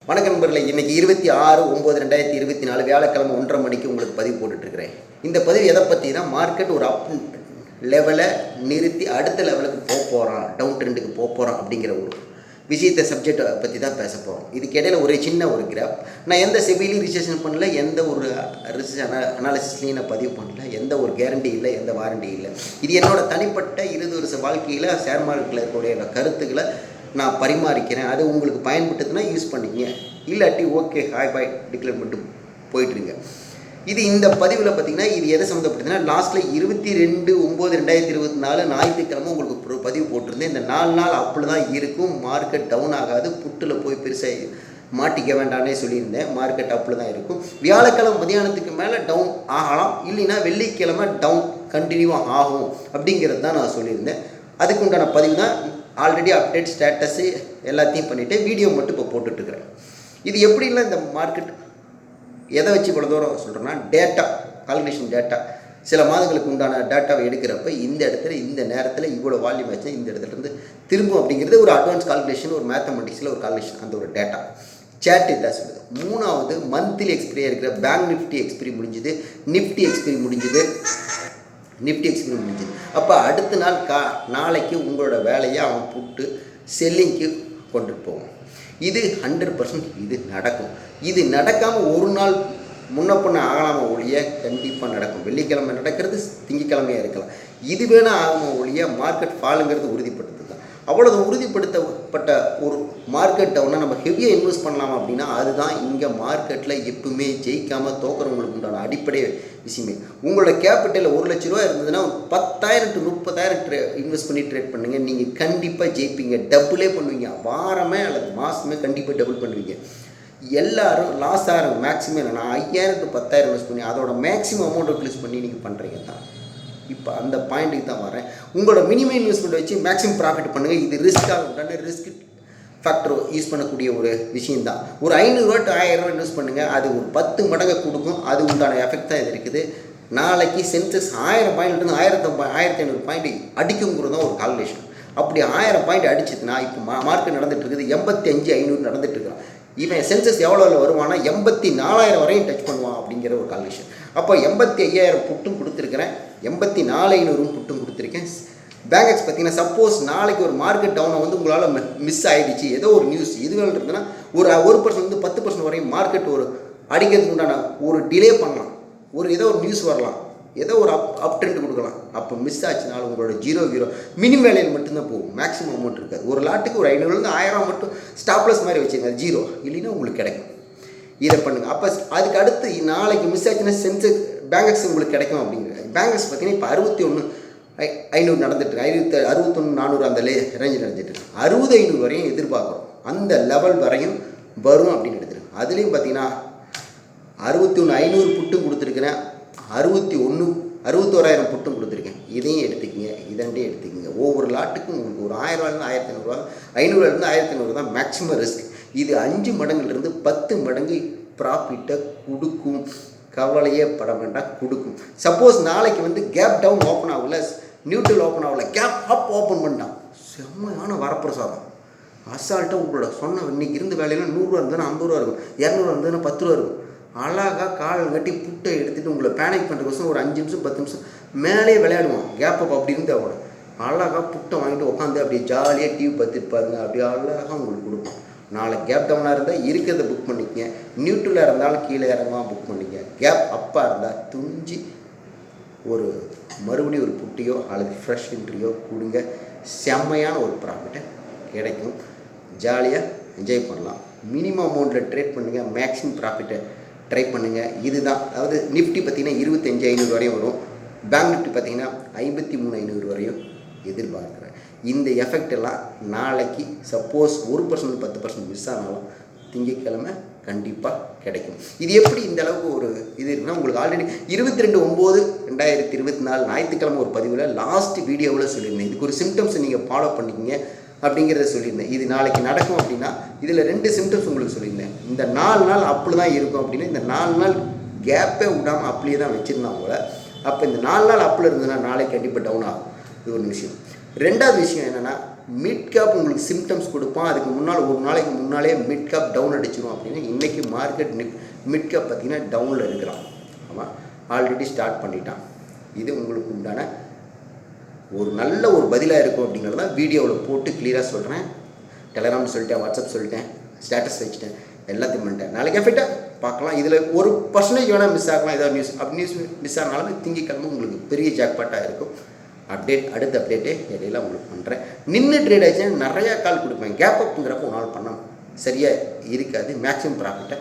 வணக்கம் நண்பர்களே, இன்றைக்கி 26/9/2024 வியாழக்கிழமை 1:30 மணிக்கு உங்களுக்கு பதிவு போட்டுட்ருக்கிறேன். இந்த பதிவு எதை பற்றினா, மார்க்கெட் ஒரு அப் லெவலை நிறுத்தி அடுத்த லெவலுக்கு போகிறான், டவுன் ட்ரெண்டுக்கு போகிறான் அப்படிங்கிற ஒரு விஷயத்தை சப்ஜெக்டை பற்றி தான் பேச போகிறோம். இதுக்கு இடையில் ஒரு சின்ன ஒரு கிராப், நான் எந்த செபிலையும் ரிஜிஸ்ட்ரேஷன் பண்ணல, எந்த ஒரு அனாலிசிஸ்லையும் நான் பதிவு பண்ணல, எந்த ஒரு கேரண்டி இல்லை, எந்த வாரண்டி இல்லை. இது என்னோட தனிப்பட்ட 20 வருஷ வாழ்க்கையில் ஷேர் மார்க்கெட்டில் இருக்கக்கூடிய கருத்துக்களை நான் பரிமாறிக்கிறேன். அது உங்களுக்கு பயன்படுத்துனா யூஸ் பண்ணிக்கங்க, இல்லாட்டி ஓகே ஹாய் பாய் டிக்ளேர் பண்ணிட்டு போயிட்டுருங்க. இது இந்த பதிவில் பார்த்திங்கன்னா இது எதை சம்மந்தப்பட்டதுன்னா, லாஸ்ட்டில் 22/9/2024 ஞாயிற்றுக்கிழமை உங்களுக்கு ஒரு பதிவு போட்டிருந்தேன். இந்த 4 நாள் அப்பில் தான் இருக்கும், மார்க்கெட் டவுன் ஆகாது, புட்டில் போய் பெருசாக மாட்டிக்க வேண்டாம்னே சொல்லியிருந்தேன். மார்க்கெட் அப்பில் தான் இருக்கும். வியாழக்கிழமை மதியானத்துக்கு மேலே டவுன் ஆகலாம், இல்லைன்னா வெள்ளிக்கிழமை டவுன் கண்டினியூவாக ஆகும் அப்படிங்கிறது தான் நான் சொல்லியிருந்தேன். அதுக்கு உண்டான பதிவு தான். ஆல்ரெடி அப்டேட் ஸ்டேட்டஸு எல்லாத்தையும் பண்ணிவிட்டு வீடியோ மட்டும் இப்போ போட்டுட்ருக்கிறேன். இது எப்படிலாம் இந்த மார்க்கெட் எதை வச்சு இவ்வளோ தூரம் சொல்கிறேன்னா, டேட்டா கால்குலேஷன் டேட்டா சில மாதங்களுக்கு உண்டான டேட்டாவை எடுக்கிறப்ப இந்த இடத்துல இந்த நேரத்தில் இவ்வளோ வால்யூம் ஆச்சு, இந்த இடத்துலேருந்து திரும்பும் அப்படிங்கிறது ஒரு அட்வான்ஸ் கால்குலேஷன், ஒரு மேத்தமெட்டிக்ஸில் ஒரு கால்குலேஷன், அந்த ஒரு டேட்டா சேட் இதான் சொல்லுது. 3வது மந்த்லி எக்ஸ்பிரியாக இருக்கிற பேங்க் நிஃப்டி எக்ஸ்பிரி முடிஞ்சுது, நிஃப்டி எக்ஸ்பிரி முடிஞ்சுது. அப்போ அடுத்த நாள் நாளைக்கு உங்களோட வேலையை அவன் போட்டு செல்லிங்க்கு கொண்டு போவோம். இது 100% இது நடக்கும். இது நடக்காமல் ஒரு நாள் முன்ன பண்ண ஆகலாம ஒழிய கண்டிப்பாக நடக்கும். வெள்ளிக்கிழமை நடக்கிறது திங்கக்கிழமையாக இருக்கலாம். இது வேணால் ஆகாம ஒழிய மார்க்கெட் ஃபாலுங்கிறது உறுதிப்படுத்துது தான். அவ்வளவு உறுதிப்படுத்தப்பட்ட ஒரு மார்க்கெட் டவுனை நம்ம ஹெவியாக இன்வெஸ்ட் பண்ணலாம் அப்படின்னா, அதுதான் இங்கே மார்க்கெட்டில் எப்பவுமே ஜெயிக்காமல் தோக்கிறவங்களுக்கு உண்டான அடிப்படை விஷயமே. உங்களோட கேபிட்டல் 1 லட்ச ரூபா இருந்ததுன்னா 10,000 to 30,000 இன்வெஸ்ட் பண்ணி ட்ரேட் பண்ணுங்கள். நீங்கள் கண்டிப்பாக ஜெயிப்பீங்க, டபுளே பண்ணுவீங்க. வாரமே அல்லது மாதமே கண்டிப்பாக டபுள் பண்ணுவீங்க. எல்லோரும் லாஸ் ஆகிற மேக்ஸிமம் என்னென்னா 5,000 to 10,000 இன்வெஸ்ட் பண்ணி அதோட மேக்ஸிமம் அமௌண்ட் யூட்டிலைஸ் பண்ணி நீங்கள் பண்ணுறீங்க தான். இப்போ அந்த பாயிண்ட்டுக்கு தான் வரேன். உங்களோட மினிமம் இன்வெஸ்ட்மெண்ட் வச்சு மேக்ஸிமம் ப்ராஃபிட் பண்ணுங்கள். இது ரிஸ்க்காக உண்டான ரிஸ்க் ஃபேக்டர் யூஸ் பண்ணக்கூடிய ஒரு விஷயந்தான். ஒரு 500 ரூபா to 1000 ரூபா இன்வெஸ்ட் பண்ணுங்கள், அது ஒரு 10 மடங்கு கொடுக்கும். அது உண்டான எஃபெக்ட் தான் இது இருக்குது. நாளைக்கு சென்சஸ் 1000 பாயிண்ட்லேருந்து 1500 பாயிண்ட் அடிக்குங்கிறது தான் ஒரு கால்குலேஷன். அப்படி 1000 பாயிண்ட் அடிச்சதுன்னா, இப்போ மார்க்கெட் நடந்துட்டு இருக்குது 85,500 நடந்துட்டு இருக்கிறான். இவன் சென்சஸ் எவ்வளோ வருவானா 84,000 வரையும் டச் பண்ணுவான் அப்படிங்கிற ஒரு கால்குலேஷன். அப்போ 85,000 புட்டும் கொடுத்துருக்கிறேன், 84,500 புட்டும் கொடுத்துருக்கேன். பேங்க்ஸ் பார்த்தீங்கன்னா, சப்போஸ் நாளைக்கு ஒரு மார்க்கெட் டவுனை வந்து உங்களால் மிஸ் ஆகிடுச்சு, ஏதோ ஒரு நியூஸ் இதுகள் இருந்ததுன்னா ஒரு 1% 10% வரையும் மார்க்கெட் ஒரு அடிக்கிறதுக்கு உண்டான ஒரு டிலே பண்ணலாம். ஏதோ ஒரு நியூஸ் வரலாம், ஏதோ ஒரு அப் ட்ரெண்ட் கொடுக்கலாம். அப்போ மிஸ் ஆச்சுனாலும் உங்களோட 0 மினிமம் வேலையில் மட்டும்தான் போகும், மேக்ஸிமம் அமௌண்ட் இருக்காது. ஒரு லாட்டுக்கு ஒரு 500 1000 மட்டும் ஸ்டாப்லஸ் மாதிரி வச்சுங்க, 0 இல்லைன்னா உங்களுக்கு கிடைக்கும். இதை பண்ணுங்கள். அப்போ அதுக்கு அடுத்து நாளைக்கு மிஸ் ஆச்சுன்னா சென்செக்ஸ் பேங்க்ஸ் உங்களுக்கு கிடைக்கும் அப்படிங்கிறது. பேங்க்ஸ் பார்த்தீங்கன்னா இப்போ 61,500 நடந்துட்டு 61,400 அந்த ரேஞ்சில் நடந்துட்டு 60,500 வரையும் எதிர்பார்க்குறோம். அந்த லெவல் வரையும் வரும் அப்படின்னு எடுத்துருக்கு. அதுலேயும் பார்த்தீங்கன்னா 61,500 புட்டும் கொடுத்துருக்கிறேன், 61,000 புட்டும் கொடுத்துருக்கேன். இதையும் எடுத்துக்கிங்க, இதண்டே எடுத்துக்கிங்க. ஒவ்வொரு லாட்டுக்கும் உங்களுக்கு ஒரு 1000 ரூபாயிலிருந்து 1500 ரூபா, 500 1500 தான் மேக்ஸிமம் ரிஸ்க். இது 5 மடங்குலேருந்து 10 மடங்கு ப்ராஃபிட்டை கொடுக்கும். கவலையே பட வேண்டாம், கொடுக்கும். சப்போஸ் நாளைக்கு வந்து கேப் டவுன் ஓப்பன் ஆகல, நியூட்ரல் ஓப்பன் ஆகல, கேப் அப் ஓப்பன் பண்ணிட்டான், செம்மையான வரப்பிரசாதம். அசால்ட்டாக உங்களோட சொன்ன இன்றைக்கி இருந்த வேலையில் 100 ரூபா இருந்ததுன்னா 50 ரூபா இருக்கும், 200 இருந்ததுன்னா 10 ரூபா இருக்கும். அழகாக கால் கட்டி புட்டை எடுத்துகிட்டு உங்களை பேனிக் பண்ணுறதுக்கோசம் ஒரு 5 நிமிஷம் 10 நிமிஷம் மேலே விளையாடுவோம். கேப் அப் அப்படி இருந்தால் கூட அழகாக புட்டை வாங்கிட்டு உட்காந்து அப்படியே ஜாலியாக டிவி பார்த்துட்டு பாருங்கள், அப்படியே அழகாக உங்களுக்கு கொடுப்போம். நாளைக்கு கேப் டவுனாக இருந்தால் இருக்கிறத புக் பண்ணிக்கங்க, நியூட்ரலாக இருந்தாலும் கீழே இறங்காமல் புக் பண்ணிக்கங்க. கேப் அப்பாக இருந்தால் துஞ்சி ஒரு மறுபடியும் ஒரு புட்டியோ அல்லது ஃப்ரெஷ் என்ட்ரியோ கொடுங்க. செம்மையான ஒரு ப்ராஃபிட்டை கிடைக்கும். ஜாலியாக என்ஜாய் பண்ணலாம். மினிமம் அமௌண்ட்டில் ட்ரேட் பண்ணுங்கள், மேக்ஸிமம் ப்ராஃபிட்டை ட்ரை பண்ணுங்கள். இதுதான். அதாவது நிஃப்டி பார்த்திங்கன்னா 25,500 வரையும் வரும். பேங்க் நிஃப்டி பார்த்திங்கன்னா 53,500 வரையும் எதிர்பார்க்குறேன். இந்த எஃபெக்ட் எல்லாம் நாளைக்கு சப்போஸ் 1% 10% மிஸ் ஆனாலும் திங்கட்கிழமை கண்டிப்பாக கிடைக்கும். இது எப்படி இந்த அளவுக்கு ஒரு இது இருக்குன்னா, உங்களுக்கு ஆல்ரெடி 22/9/2024 ஞாயிற்றுக்கிழமை ஒரு பதிவில் லாஸ்ட் வீடியோவில் சொல்லியிருந்தேன். இதுக்கு ஒரு சிம்டம்ஸ் நீங்கள் ஃபாலோ பண்ணிக்கிங்க அப்படிங்கிறத சொல்லியிருந்தேன். இது நாளைக்கு நடக்கும் அப்படின்னா இதில் 2 சிம்டம்ஸ் உங்களுக்கு சொல்லியிருந்தேன். இந்த 4 நாள் அப்படி தான் இருக்கும் அப்படின்னா, இந்த 4 நாள் கேப்பே விடாமல் அப்படியே தான் வச்சுருந்தான் அவங்கள. அப்போ இந்த 4 நாள் அப்பில் இருந்ததுன்னா நாளைக்கு கண்டிப்பாக டவுன் ஆகும். இது ஒரு விஷயம். 2வது விஷயம் என்னென்னா, மிட் கேப் உங்களுக்கு சிம்டம்ஸ் கொடுப்பான். அதுக்கு முன்னால் ஒரு நாளைக்கு முன்னாலே மிட் கேப் டவுன் அடிச்சிடும் அப்படின்னா இன்றைக்கி மார்க்கெட் மிட் கேப் பார்த்திங்கன்னா டவுனில் இருக்கிறான். ஆமாம், ஆல்ரெடி ஸ்டார்ட் பண்ணிட்டான். இது உங்களுக்கு உண்டான ஒரு நல்ல ஒரு பதிலாக இருக்கும் அப்படிங்கிறத வீடியோவில் போட்டு கிளியராக சொல்கிறேன். டெலகிராம் சொல்லிட்டேன், வாட்ஸ்அப் சொல்லிட்டேன், ஸ்டேட்டஸ் வச்சுட்டேன், எல்லாத்தையும் பண்ணிட்டேன். நாளைக்கு எஃபெக்டாக பார்க்கலாம். இதில் ஒரு பர்சன்டேஜ் வேணால் மிஸ் ஆகலாம். ஏதாவது நியூஸ் மிஸ் ஆனாலும் திங்கக்கிழமை உங்களுக்கு பெரிய ஜாக்பாட்டாக இருக்கும். அடுத்த அப்டேட்டே இடையில உங்களுக்கு பண்ணுறேன். நின்று ட்ரேட் ஆச்சுன்னா நிறையா கால் கொடுப்பேன். கேப் அப்புங்கிறப்ப ஒரு நாள் பண்ண சரியாக இருக்காது. மேக்ஸிமம் ப்ராஃபிட்டை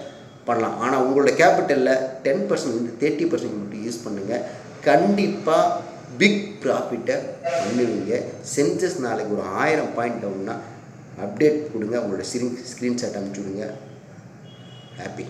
பண்ணலாம். ஆனால் உங்களோட கேபிட்டலில் 10% 30% மட்டும் யூஸ் பண்ணுங்கள். கண்டிப்பாக பிக் ப்ராஃபிட்டை பண்ணுவீங்க. சென்சஸ் நாளைக்கு ஒரு 1000 பாயிண்ட் டவுன்னா அப்டேட் கொடுங்க. உங்களோட ஸ்க்ரீன்ஷாட் அனுப்பிச்சி விடுங்க. ஹாப்பி.